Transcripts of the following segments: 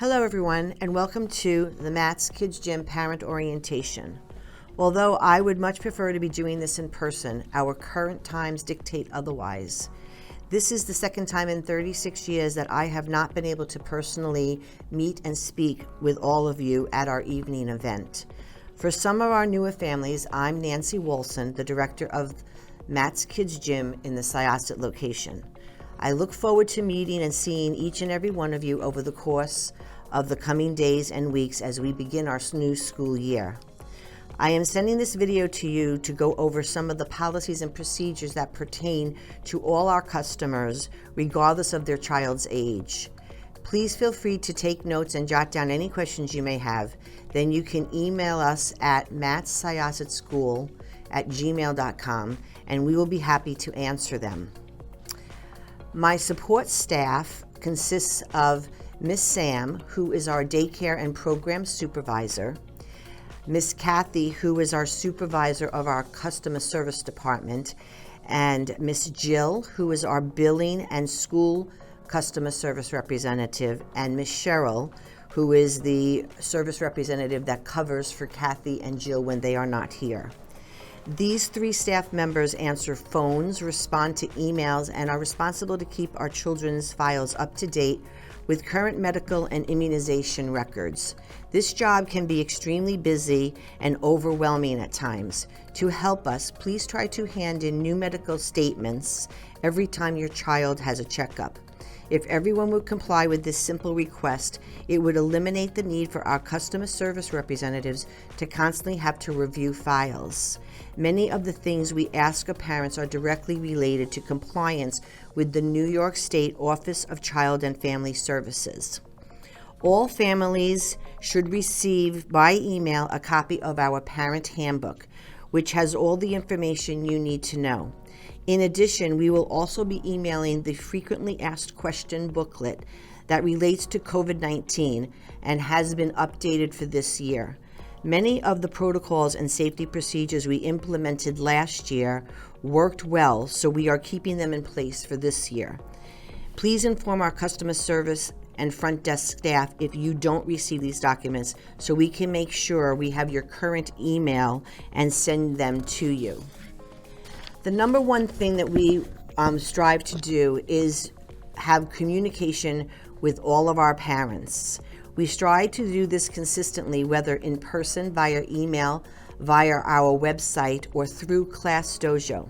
Hello everyone, and welcome to the M.A.T.S. Kids Gym Parent Orientation. Although I would much prefer to be doing this in person, our current times dictate otherwise. This is the second time in 36 years that I have not been able to personally meet and speak with all of you at our evening event. For some of our newer families, I'm Nancy Wolson, the director of M.A.T.S. Kids Gym in the Syosset location. I look forward to meeting and seeing each and every one of you over the course of the coming days and weeks as we begin our new school year. I am sending this video to you to go over some of the policies and procedures that pertain to all our customers, regardless of their child's age. Please feel free to take notes and jot down any questions you may have. Then you can email us at mattsschool@gmail.com and we will be happy to answer them. My support staff consists of Miss Sam, who is our daycare and program supervisor, Miss Kathy, who is our supervisor of our customer service department, and Miss Jill, who is our billing and school customer service representative, and Miss Cheryl, who is the service representative that covers for Kathy and Jill when they are not here. These three staff members answer phones, respond to emails, and are responsible to keep our children's files up to date with current medical and immunization records. This job can be extremely busy and overwhelming at times. To help us, please try to hand in new medical statements every time your child has a checkup. If everyone would comply with this simple request, it would eliminate the need for our customer service representatives to constantly have to review files. Many of the things we ask of parents are directly related to compliance with the New York State Office of Child and Family Services. All families should receive by email a copy of our parent handbook, which has all the information you need to know. In addition, we will also be emailing the frequently asked question booklet that relates to COVID-19 and has been updated for this year. Many of the protocols and safety procedures we implemented last year worked well, so we are keeping them in place for this year. Please inform our customer service and front desk staff if you don't receive these documents so we can make sure we have your current email and send them to you. The number one thing that we strive to do is have communication with all of our parents. We strive to do this consistently, whether in person, via email, via our website, or through Class Dojo.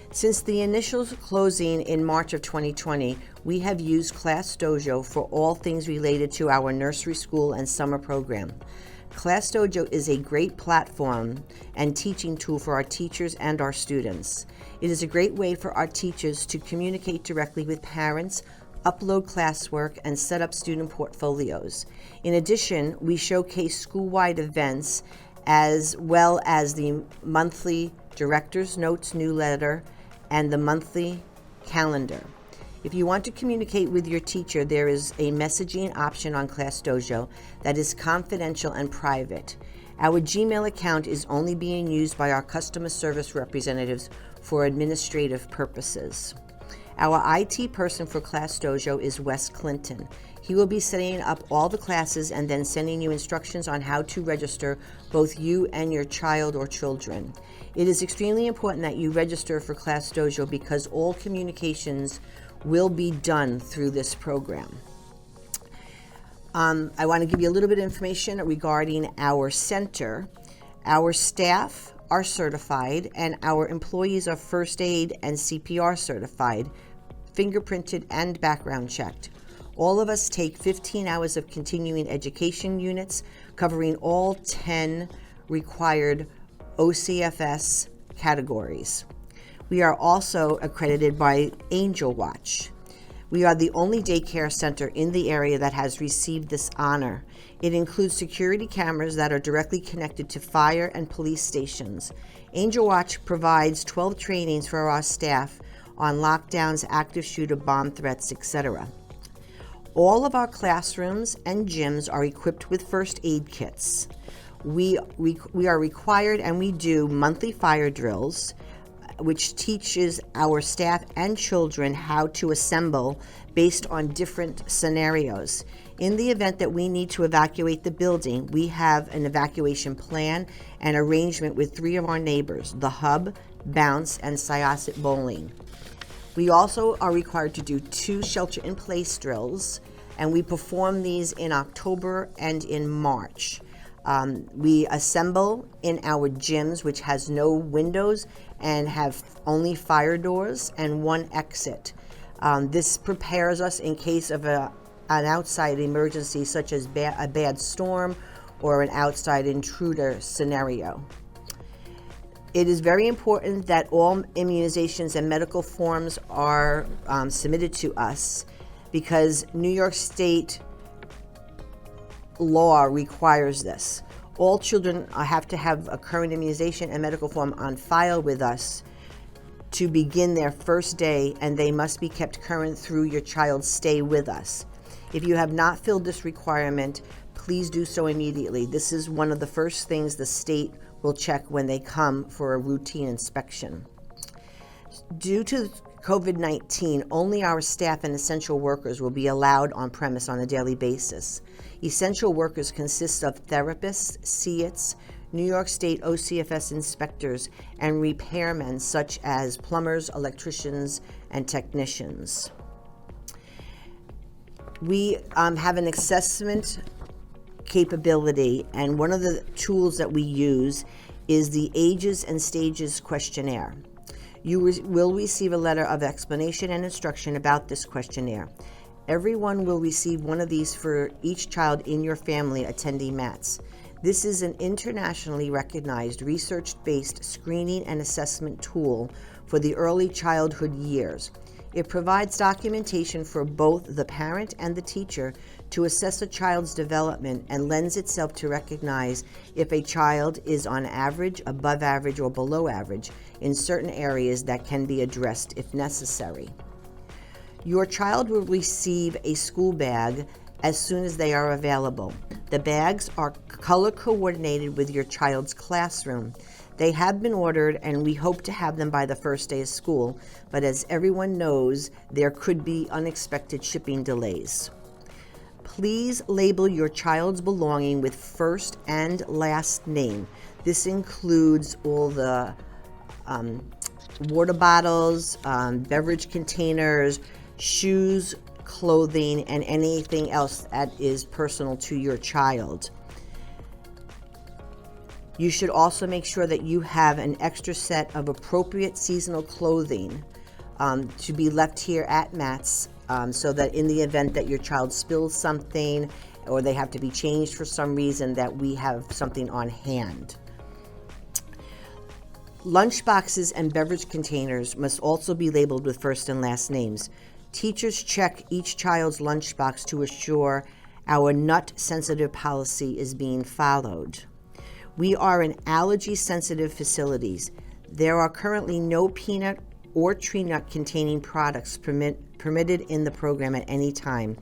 Since the initial closing in March of 2020, we have used Class Dojo for all things related to our nursery school and summer program. Class Dojo is a great platform and teaching tool for our teachers and our students. It is a great way for our teachers to communicate directly with parents, upload classwork, and set up student portfolios. In addition, we showcase school-wide events as well as the monthly Director's Notes newsletter and the monthly calendar. If you want to communicate with your teacher, there is a messaging option on Class Dojo that is confidential and private. Our Gmail account is only being used by our customer service representatives for administrative purposes. Our IT person for Class Dojo is Wes Clinton. He will be setting up all the classes and then sending you instructions on how to register both you and your child or children. It is extremely important that you register for Class Dojo because all communications will be done through this program. I want to give you a little bit of information regarding our center. Our staff are certified and our employees are first aid and CPR certified, fingerprinted and background checked. All of us take 15 hours of continuing education units covering all 10 required OCFS categories. We are also accredited by Angel Watch. We are the only daycare center in the area that has received this honor. It includes security cameras that are directly connected to fire and police stations. Angel Watch provides 12 trainings for our staff on lockdowns, active shooter, bomb threats, etc. All of our classrooms and gyms are equipped with first aid kits. We are required and we do monthly fire drills, which teaches our staff and children how to assemble based on different scenarios. In the event that we need to evacuate the building, we have an evacuation plan and arrangement with 3 of our neighbors, the Hub, Bounce, and Syosset Bowling. We also are required to do 2 shelter-in-place drills, and we perform these in October and in March. We assemble in our gyms, which has no windows and have only fire doors and 1 exit. This prepares us in case of an outside emergency, such as a bad storm or an outside intruder scenario. It is very important that all immunizations and medical forms are submitted to us, because New York State law requires this. All children have to have a current immunization and medical form on file with us to begin their first day, and they must be kept current through your child's stay with us. If you have not filled this requirement, please do so immediately. This is one of the first things the state will check when they come for a routine inspection. Due to COVID-19, only our staff and essential workers will be allowed on premise on a daily basis. Essential workers consist of therapists, CEITs, New York State OCFS inspectors, and repairmen such as plumbers, electricians, and technicians. We have an assessment capability, and one of the tools that we use is the Ages and Stages questionnaire. You will receive a letter of explanation and instruction about this questionnaire. Everyone will receive one of these for each child in your family attending M.A.T.S.S. This is an internationally recognized research-based screening and assessment tool for the early childhood years. It provides documentation for both the parent and the teacher to assess a child's development, and lends itself to recognize if a child is on average, above average, or below average in certain areas that can be addressed if necessary. Your child will receive a school bag as soon as they are available. The bags are color coordinated with your child's classroom. They have been ordered, and we hope to have them by the first day of school, but as everyone knows, there could be unexpected shipping delays. Please label your child's belonging with first and last name. This includes all the water bottles, beverage containers, shoes, clothing, and anything else that is personal to your child. You should also make sure that you have an extra set of appropriate seasonal clothing to be left here at M.A.T.S., so that in the event that your child spills something or they have to be changed for some reason, that we have something on hand. Lunch boxes and beverage containers must also be labeled with first and last names. Teachers check each child's lunchbox to assure our nut-sensitive policy is being followed. We are an allergy-sensitive facilities. There are currently no peanut or tree nut containing products permitted in the program at any time.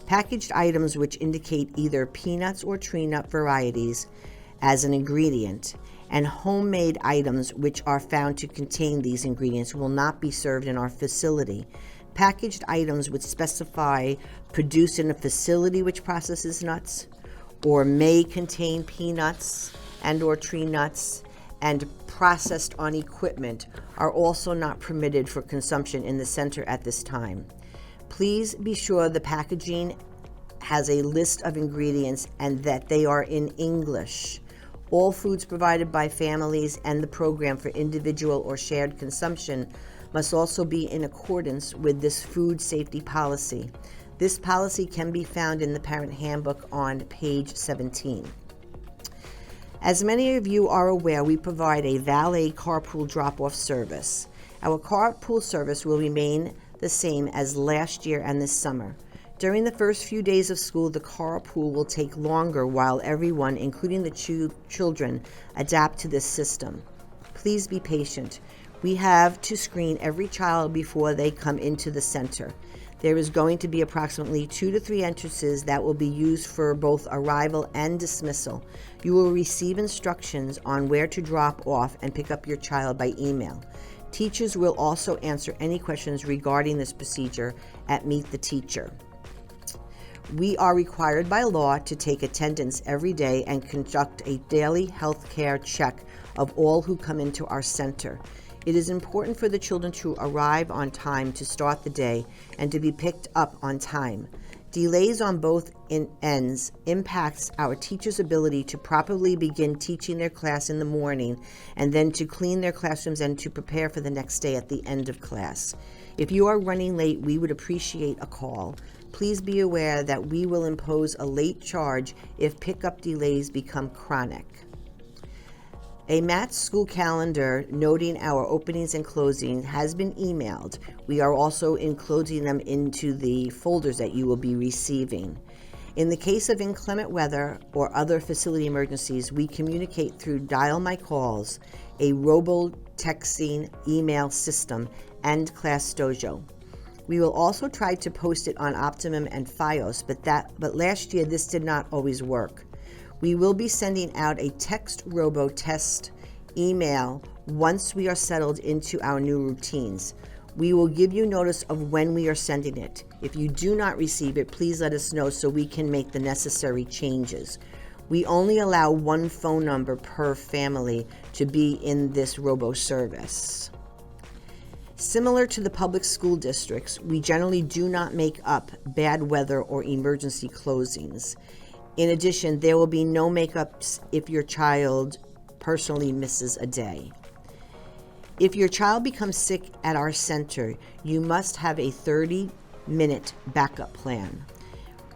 Packaged items which indicate either peanuts or tree nut varieties as an ingredient, and homemade items which are found to contain these ingredients will not be served in our facility. Packaged items which specify produced in a facility which processes nuts, or may contain peanuts and or tree nuts, and processed on equipment are also not permitted for consumption in the center at this time. Please be sure the packaging has a list of ingredients and that they are in English. All foods provided by families and the program for individual or shared consumption must also be in accordance with this food safety policy. This policy can be found in the Parent Handbook on page 17. As many of you are aware, we provide a valet carpool drop-off service. Our carpool service will remain the same as last year and this summer. During the first few days of school, the carpool will take longer while everyone, including the children, adapt to this system. Please be patient. We have to screen every child before they come into the center. There is going to be approximately 2 to 3 entrances that will be used for both arrival and dismissal. You will receive instructions on where to drop off and pick up your child by email. Teachers will also answer any questions regarding this procedure at Meet the Teacher. We are required by law to take attendance every day and conduct a daily health care check of all who come into our center. It is important for the children to arrive on time to start the day and to be picked up on time. Delays on both ends impacts our teachers' ability to properly begin teaching their class in the morning and then to clean their classrooms and to prepare for the next day at the end of class. If you are running late, we would appreciate a call. Please be aware that we will impose a late charge if pickup delays become chronic. A M.A.T.S. school calendar noting our openings and closing has been emailed. We are also including them into the folders that you will be receiving. In the case of inclement weather or other facility emergencies, we communicate through Dial My Calls, a robo-texting email system, and Class Dojo. We will also try to post it on Optimum and FiOS, but last year this did not always work. We will be sending out a text robo-test email once we are settled into our new routines. We will give you notice of when we are sending it. If you do not receive it, please let us know so we can make the necessary changes. We only allow one phone number per family to be in this robo service. Similar to the public school districts, we generally do not make up bad weather or emergency closings. In addition, there will be no makeups if your child personally misses a day. If your child becomes sick at our center, you must have a 30-minute backup plan.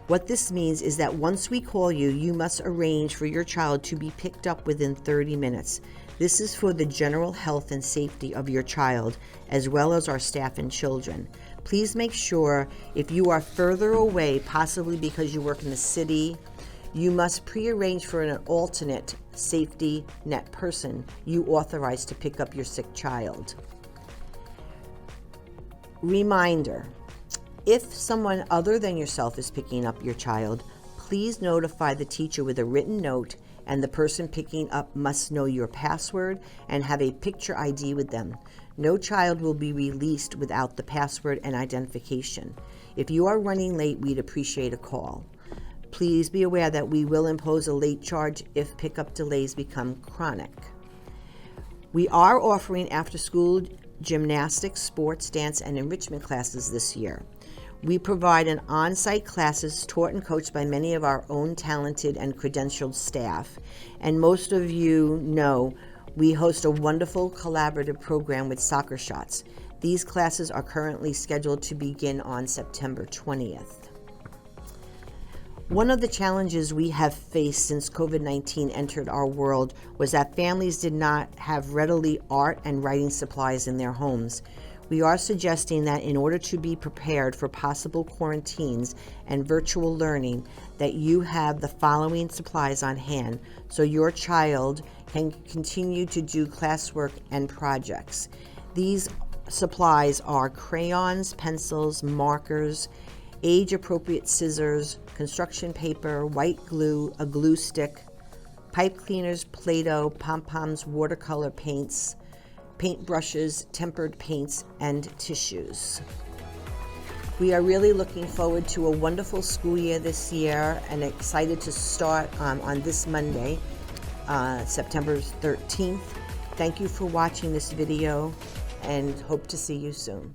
What this means is that once we call you, you must arrange for your child to be picked up within 30 minutes. This is for the general health and safety of your child, as well as our staff and children. Please make sure if you are further away, possibly because you work in the city, you must pre-arrange for an alternate safety net person you authorize to pick up your sick child. Reminder, if someone other than yourself is picking up your child, please notify the teacher with a written note, and the person picking up must know your password and have a picture ID with them. No child will be released without the password and identification. If you are running late, we'd appreciate a call. Please be aware that we will impose a late charge if pickup delays become chronic. We are offering after-school gymnastics, sports, dance, and enrichment classes this year. We provide an on-site classes taught and coached by many of our own talented and credentialed staff. And most of you know we host a wonderful collaborative program with Soccer Shots. These classes are currently scheduled to begin on September 20th. One of the challenges we have faced since COVID-19 entered our world was that families did not have readily art and writing supplies in their homes. We are suggesting that in order to be prepared for possible quarantines and virtual learning, that you have the following supplies on hand so your child can continue to do classwork and projects. These supplies are crayons, pencils, markers, age-appropriate scissors, construction paper, white glue, a glue stick, pipe cleaners, Play-Doh, pom-poms, watercolor paints, paint brushes, tempered paints, and tissues. We are really looking forward to a wonderful school year this year and excited to start on this Monday, September 13th. Thank you for watching this video and hope to see you soon.